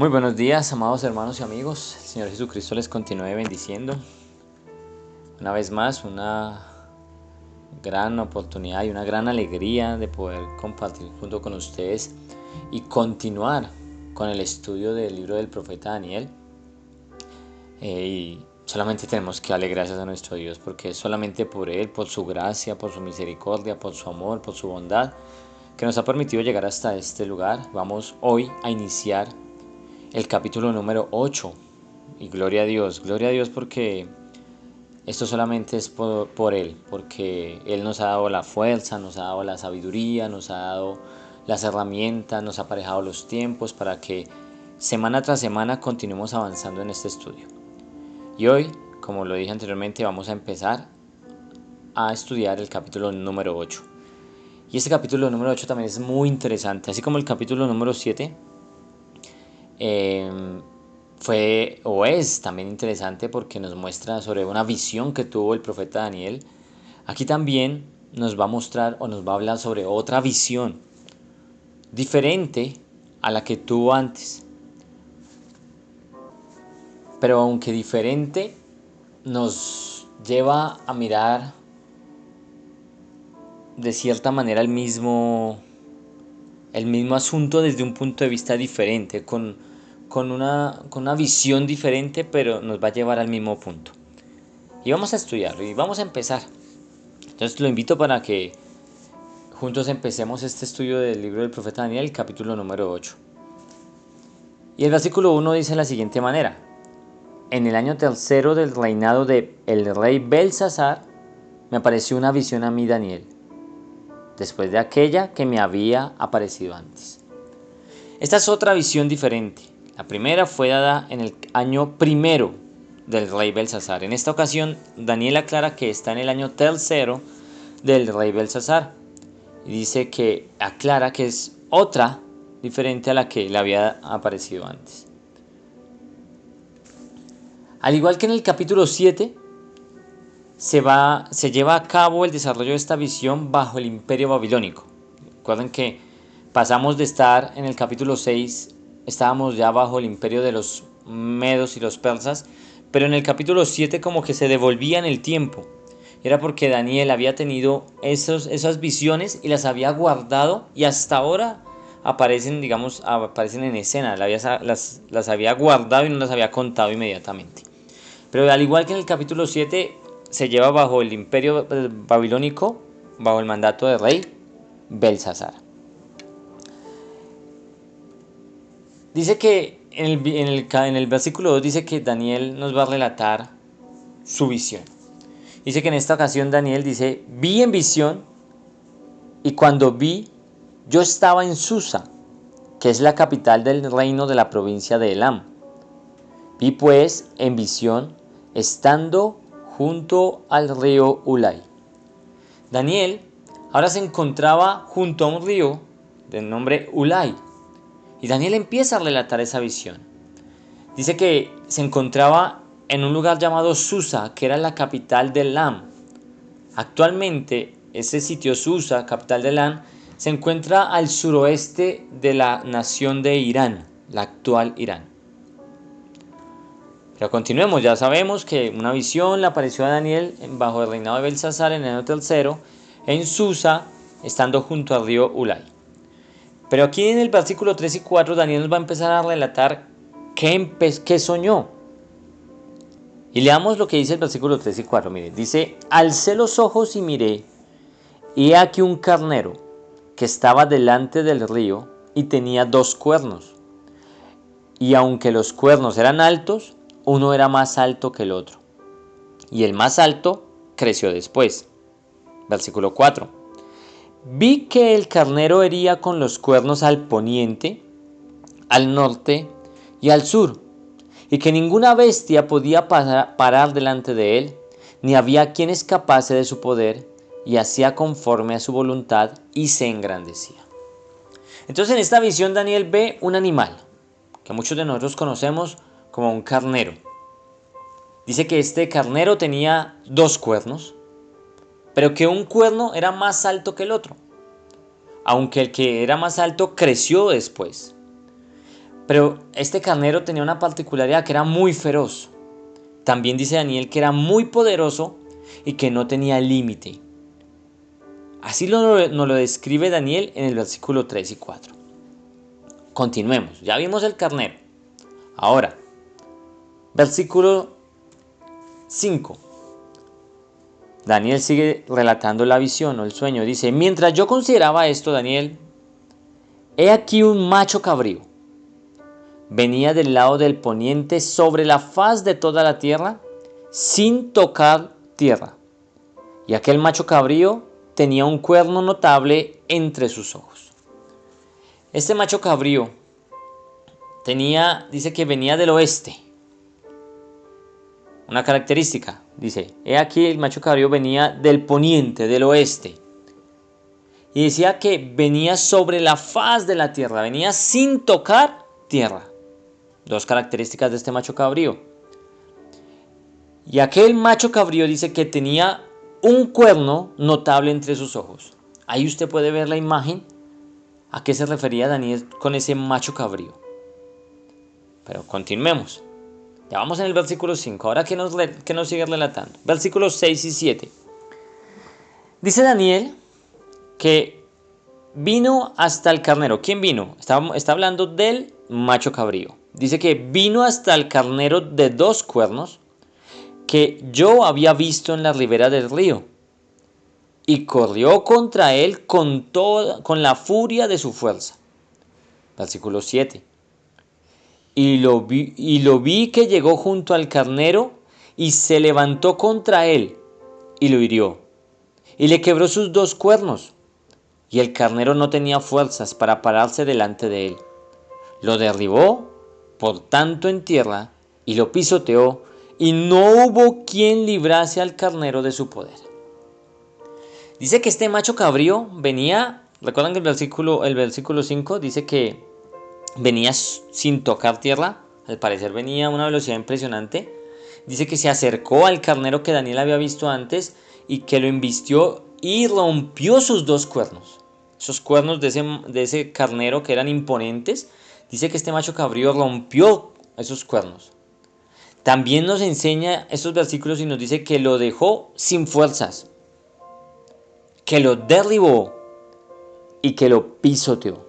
Muy buenos días, amados hermanos y amigos. El Señor Jesucristo les continúe bendiciendo. Una vez más, una gran oportunidad y una gran alegría de poder compartir junto con ustedes y continuar con el estudio del libro del profeta Daniel. Y solamente tenemos que darle gracias a nuestro Dios, porque es solamente por Él, por su gracia, por su misericordia, por su amor, por su bondad, que nos ha permitido llegar hasta este lugar. Vamos hoy a iniciar el capítulo número 8. Y gloria a Dios porque esto solamente es por Él, porque Él nos ha dado la fuerza, nos ha dado la sabiduría, nos ha dado las herramientas, nos ha aparejado los tiempos para que semana tras semana continuemos avanzando en este estudio. Y hoy, como lo dije anteriormente, vamos a empezar a estudiar el capítulo número 8. Y este capítulo número 8 también es muy interesante, así como el capítulo número 7. Fue o es también interesante porque nos muestra sobre una visión que tuvo el profeta Daniel. Aquí también nos va a mostrar o nos va a hablar sobre otra visión diferente a la que tuvo antes. Pero aunque diferente, nos lleva a mirar de cierta manera el mismo asunto desde un punto de vista diferente, con una visión diferente, pero nos va a llevar al mismo punto. Y vamos a estudiarlo y vamos a empezar. Entonces lo invito para que juntos empecemos este estudio del libro del profeta Daniel, capítulo número 8. Y el versículo 1 dice de la siguiente manera: En el año tercero del reinado del rey Belsasar, me apareció una visión a mí, Daniel, después de aquella que me había aparecido antes. Esta es otra visión diferente. La primera fue dada en el año primero del rey Belsasar. En esta ocasión, Daniel aclara que está en el año tercero del rey Belsasar. Y dice que aclara que es otra diferente a la que le había aparecido antes. Al igual que en el capítulo 7, se lleva a cabo el desarrollo de esta visión bajo el imperio babilónico. Recuerden que pasamos de estar en el capítulo 6, estábamos ya bajo el imperio de los medos y los persas, pero en el capítulo 7 como que se devolvía en el tiempo. Era porque Daniel había tenido esas visiones y las había guardado, y hasta ahora aparecen en escena. Las había guardado y no las había contado inmediatamente. Pero al igual que en el capítulo 7, se lleva bajo el imperio babilónico, bajo el mandato del rey Belsasar. Dice que en el versículo 2 dice que Daniel nos va a relatar su visión. Dice que en esta ocasión Daniel dice: vi en visión, y cuando vi, yo estaba en Susa, que es la capital del reino de la provincia de Elam. Vi pues en visión, estando junto al río Ulai. Daniel ahora se encontraba junto a un río de nombre Ulai. Y Daniel empieza a relatar esa visión. Dice que se encontraba en un lugar llamado Susa, que era la capital de Elam. Actualmente, ese sitio Susa, capital de Elam, se encuentra al suroeste de la nación de Irán, la actual Irán. Pero continuemos, ya sabemos que una visión le apareció a Daniel bajo el reinado de Belsasar en el año tercero, en Susa, estando junto al río Ulai. Pero aquí en el versículo 3 y 4 Daniel nos va a empezar a relatar qué soñó. Y leamos lo que dice el versículo 3 y 4. Mire, dice: alcé los ojos y miré, y he aquí un carnero que estaba delante del río y tenía 2 cuernos. Y aunque los cuernos eran altos, uno era más alto que el otro, y el más alto creció después. Versículo 4. Vi que el carnero hería con los cuernos al poniente, al norte y al sur, y que ninguna bestia podía parar delante de él, ni había quien escapase de su poder, y hacía conforme a su voluntad y se engrandecía. Entonces en esta visión Daniel ve un animal que muchos de nosotros conocemos como un carnero. Dice que este carnero tenía 2 cuernos, pero que un cuerno era más alto que el otro, aunque el que era más alto creció después. Pero este carnero tenía una particularidad, que era muy feroz. También dice Daniel que era muy poderoso y que no tenía límite. Así nos lo describe Daniel en el versículo 3 y 4. Continuemos, ya vimos el carnero. Ahora, versículo 5. Daniel sigue relatando la visión o el sueño. Dice: mientras yo consideraba esto, Daniel, he aquí un macho cabrío. Venía del lado del poniente sobre la faz de toda la tierra, sin tocar tierra. Y aquel macho cabrío tenía un cuerno notable entre sus ojos. Este macho cabrío dice que venía del oeste. Una característica, dice, he aquí el macho cabrío venía del poniente, del oeste. Y decía que venía sobre la faz de la tierra, venía sin tocar tierra. Dos características de este macho cabrío. Y aquel macho cabrío dice que tenía un cuerno notable entre sus ojos. Ahí usted puede ver la imagen a qué se refería Daniel con ese macho cabrío. Pero continuemos. Ya vamos en el versículo 5. Ahora que nos sigue relatando. Versículos 6 y 7. Dice Daniel que vino hasta el carnero. ¿Quién vino? Está hablando del macho cabrío. Dice que vino hasta el carnero de 2 cuernos que yo había visto en la ribera del río. Y corrió contra él con la furia de su fuerza. Versículo 7. Y lo vi que llegó junto al carnero y se levantó contra él y lo hirió. Y le quebró sus 2 cuernos. Y el carnero no tenía fuerzas para pararse delante de él. Lo derribó, por tanto, en tierra y lo pisoteó, y no hubo quien librase al carnero de su poder. Dice que este macho cabrío venía, recuerdan que el versículo 5 dice que venía sin tocar tierra, al parecer venía a una velocidad impresionante. Dice que se acercó al carnero que Daniel había visto antes y que lo embistió y rompió sus 2 cuernos. Esos cuernos de ese carnero que eran imponentes, dice que este macho cabrío rompió esos cuernos. También nos enseña estos versículos y nos dice que lo dejó sin fuerzas, que lo derribó y que lo pisoteó.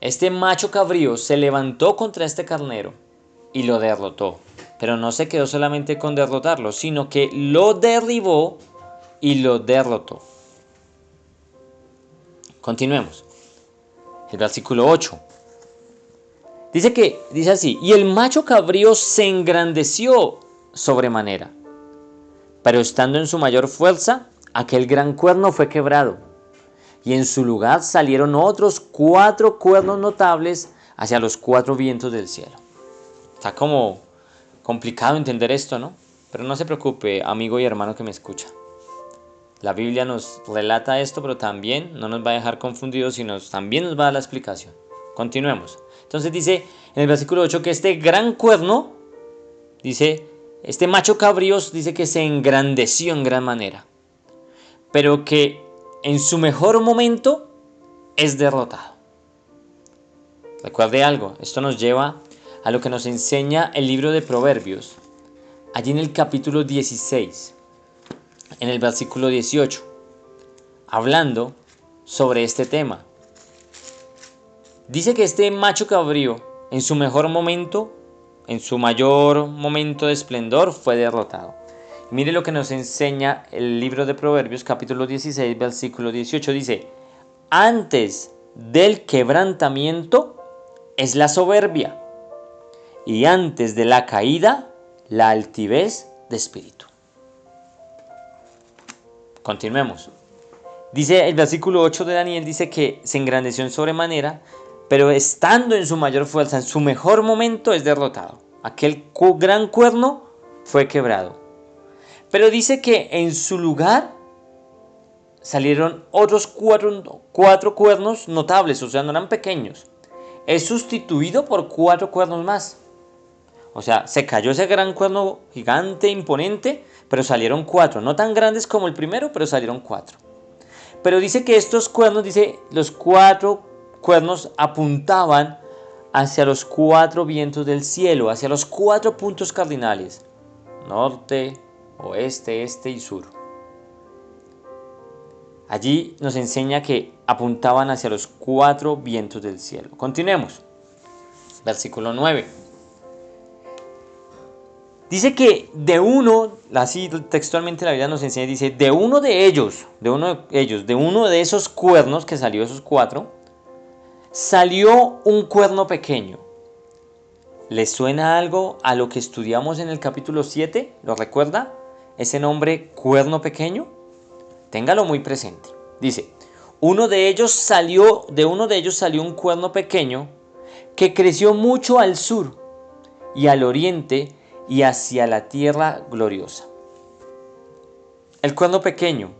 Este macho cabrío se levantó contra este carnero y lo derrotó. Pero no se quedó solamente con derrotarlo, sino que lo derribó y lo derrotó. Continuemos. El versículo 8. Dice así: y el macho cabrío se engrandeció sobremanera, pero estando en su mayor fuerza, aquel gran cuerno fue quebrado, y en su lugar salieron otros 4 cuernos notables hacia los 4 vientos del cielo. Está como complicado entender esto, ¿no? Pero no se preocupe, amigo y hermano que me escucha. La Biblia nos relata esto, pero también no nos va a dejar confundidos, sino también nos va a dar la explicación. Continuemos. Entonces dice en el versículo 8 que este gran cuerno, dice, este macho cabrío, dice que se engrandeció en gran manera, pero que en su mejor momento es derrotado. Recuerde algo, esto nos lleva a lo que nos enseña el libro de Proverbios, allí en el capítulo 16, en el versículo 18, hablando sobre este tema. Dice que este macho cabrío, en su mejor momento, en su mayor momento de esplendor, fue derrotado. Mire lo que nos enseña el libro de Proverbios, capítulo 16, versículo 18. Dice: antes del quebrantamiento es la soberbia, y antes de la caída, la altivez de espíritu. Continuemos. Dice el versículo 8 de Daniel, dice que se engrandeció en sobremanera, pero estando en su mayor fuerza, en su mejor momento, es derrotado. Aquel gran cuerno fue quebrado. Pero dice que en su lugar salieron otros 4 cuernos notables, o sea, no eran pequeños. Es sustituido por 4 cuernos más. O sea, se cayó ese gran cuerno gigante, imponente, pero salieron 4. No tan grandes como el primero, pero salieron 4. Pero dice que estos cuernos, dice, los 4 cuernos apuntaban hacia los 4 vientos del cielo, hacia los 4 puntos cardinales: norte, oeste, este y sur. Allí nos enseña que apuntaban hacia los 4 vientos del cielo. Continuemos. Versículo 9. Dice que de uno, así textualmente la Biblia nos enseña, dice, de uno de esos cuernos que salió, esos 4, salió un cuerno pequeño. ¿Les suena algo a lo que estudiamos en el capítulo 7? ¿Lo recuerda? Ese nombre, cuerno pequeño. Téngalo muy presente. Dice, de uno de ellos salió un cuerno pequeño que creció mucho al sur y al oriente y hacia la tierra gloriosa. El cuerno pequeño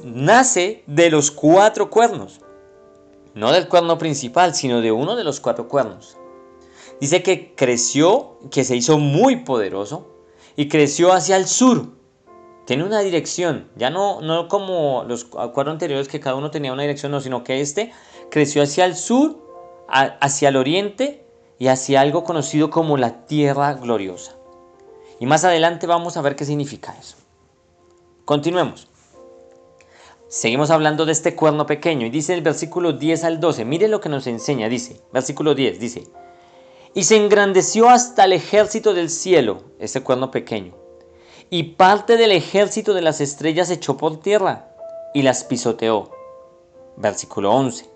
nace de los 4 cuernos, no del cuerno principal, sino de uno de los 4 cuernos. Dice que creció, que se hizo muy poderoso y creció hacia el sur. Tiene una dirección, ya no como los 4 anteriores que cada uno tenía una dirección, no, sino que este creció hacia el sur, hacia el oriente y hacia algo conocido como la tierra gloriosa. Y más adelante vamos a ver qué significa eso. Continuemos. Seguimos hablando de este cuerno pequeño y dice el versículo 10 al 12. Mire lo que nos enseña, dice, versículo 10, dice: y se engrandeció hasta el ejército del cielo, ese cuerno pequeño, y parte del ejército de las estrellas echó por tierra y las pisoteó. Versículo 11.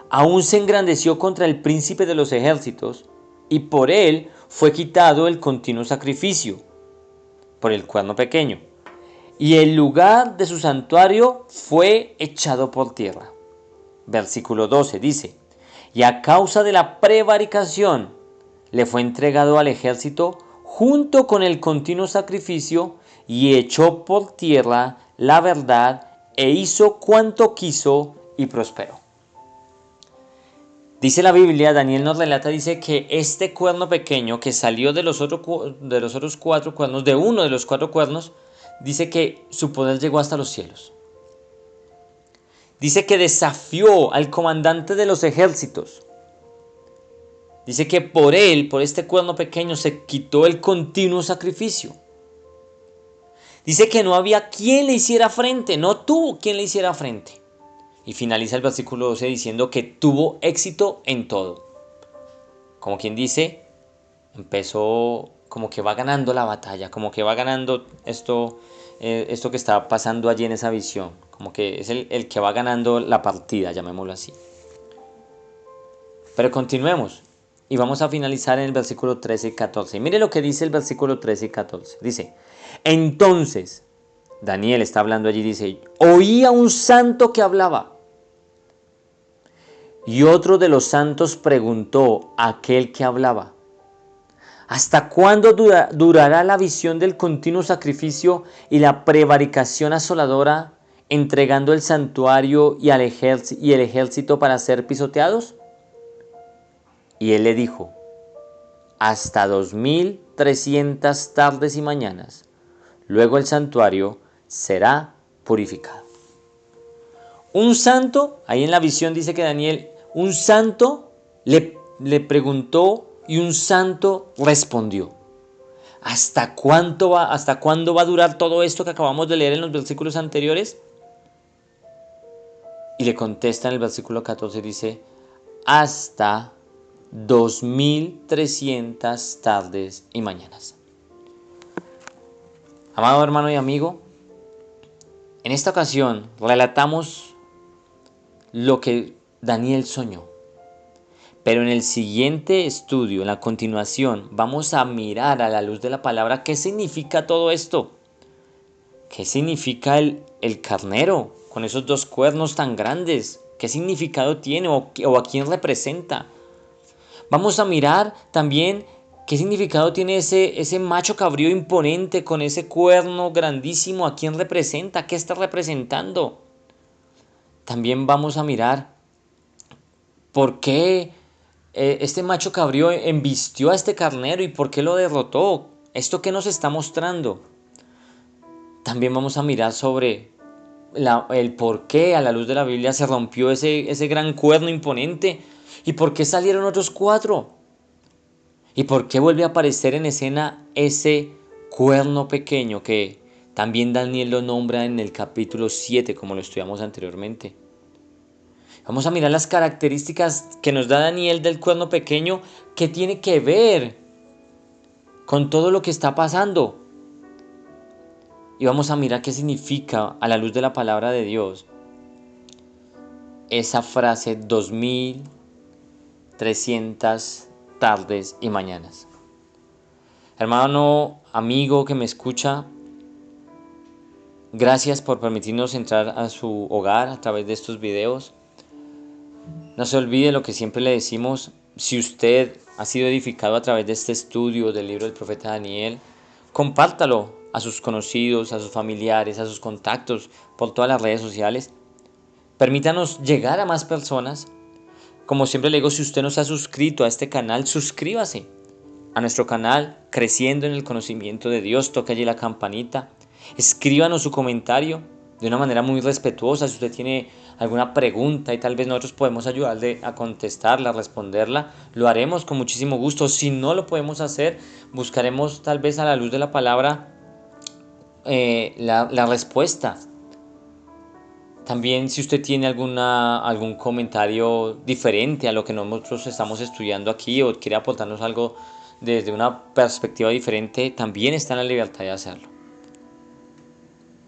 Aún se engrandeció contra el príncipe de los ejércitos, y por él fue quitado el continuo sacrificio, por el cuerno pequeño, y el lugar de su santuario fue echado por tierra. Versículo 12 dice: y a causa de la prevaricación le fue entregado al ejército junto con el continuo sacrificio, y echó por tierra la verdad e hizo cuanto quiso y prosperó. Dice la Biblia, Daniel nos relata, dice que este cuerno pequeño que salió de los otros 4 cuernos, de uno de los 4 cuernos, dice que su poder llegó hasta los cielos. Dice que desafió al comandante de los ejércitos. Dice que por él, por este cuerno pequeño, se quitó el continuo sacrificio. Dice que no había quien le hiciera frente, no tuvo quien le hiciera frente. Y finaliza el versículo 12 diciendo que tuvo éxito en todo. Como quien dice, empezó como que va ganando la batalla, como que va ganando esto que está pasando allí en esa visión. Como que es el que va ganando la partida, llamémoslo así. Pero continuemos y vamos a finalizar en el versículo 13 y 14. Mire lo que dice el versículo 13 y 14. Dice: entonces, Daniel está hablando allí, dice: oí a un santo que hablaba. Y otro de los santos preguntó a aquel que hablaba: ¿hasta cuándo durará la visión del continuo sacrificio y la prevaricación asoladora, entregando el santuario y el ejército para ser pisoteados? Y él le dijo: hasta 2300 tardes y mañanas. Luego el santuario será purificado. Un santo, ahí en la visión dice que Daniel, un santo le preguntó y un santo respondió: ¿hasta cuándo va a durar todo esto que acabamos de leer en los versículos anteriores? Y le contesta en el versículo 14, dice: hasta 2300 tardes y mañanas. Amado hermano y amigo, en esta ocasión relatamos lo que Daniel soñó. Pero en el siguiente estudio, en la continuación, vamos a mirar a la luz de la palabra qué significa todo esto. ¿Qué significa el carnero con esos 2 cuernos tan grandes? ¿Qué significado tiene o a quién representa? Vamos a mirar también qué significado tiene ese macho cabrío imponente con ese cuerno grandísimo. ¿A quién representa? ¿Qué está representando? También vamos a mirar por qué este macho cabrío embistió a este carnero y por qué lo derrotó. ¿Esto qué nos está mostrando? También vamos a mirar sobre el por qué a la luz de la Biblia se rompió ese gran cuerno imponente ¿Y por qué salieron otros 4? ¿Y por qué vuelve a aparecer en escena ese cuerno pequeño que también Daniel lo nombra en el capítulo 7, como lo estudiamos anteriormente? Vamos a mirar las características que nos da Daniel del cuerno pequeño, que tiene que ver con todo lo que está pasando. Y vamos a mirar qué significa, a la luz de la palabra de Dios, esa frase 2300 tardes y mañanas. Hermano, amigo que me escucha, gracias por permitirnos entrar a su hogar a través de estos videos. No se olvide lo que siempre le decimos: si usted ha sido edificado a través de este estudio del libro del profeta Daniel, compártalo a sus conocidos, a sus familiares, a sus contactos por todas las redes sociales. Permítanos llegar a más personas. Como siempre le digo, si usted no se ha suscrito a este canal, suscríbase a nuestro canal Creciendo en el Conocimiento de Dios. Toque allí la campanita. Escríbanos su comentario de una manera muy respetuosa. Si usted tiene alguna pregunta y tal vez nosotros podemos ayudarle a contestarla, a responderla, lo haremos con muchísimo gusto. Si no lo podemos hacer, buscaremos tal vez a la luz de la palabra la respuesta. También si usted tiene algún comentario diferente a lo que nosotros estamos estudiando aquí o quiere aportarnos algo desde una perspectiva diferente, también está en la libertad de hacerlo.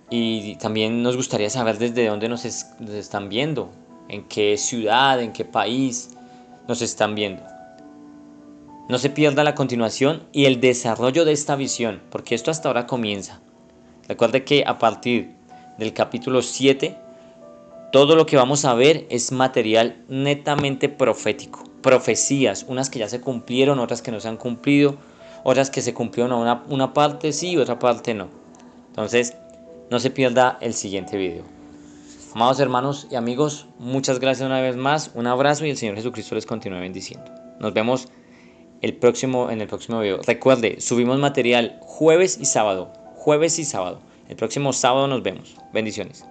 Y también nos gustaría saber desde dónde nos están viendo, en qué ciudad, en qué país nos están viendo. No se pierda la continuación y el desarrollo de esta visión, porque esto hasta ahora comienza. Recuerde que a partir del capítulo 7, todo lo que vamos a ver es material netamente profético. Profecías, unas que ya se cumplieron, otras que no se han cumplido, otras que se cumplieron a una parte sí y otra parte no. Entonces, no se pierda el siguiente video. Amados hermanos y amigos, muchas gracias una vez más. Un abrazo y el Señor Jesucristo les continúe bendiciendo. Nos vemos en el próximo video. Recuerde, subimos material jueves y sábado. El próximo sábado nos vemos. Bendiciones.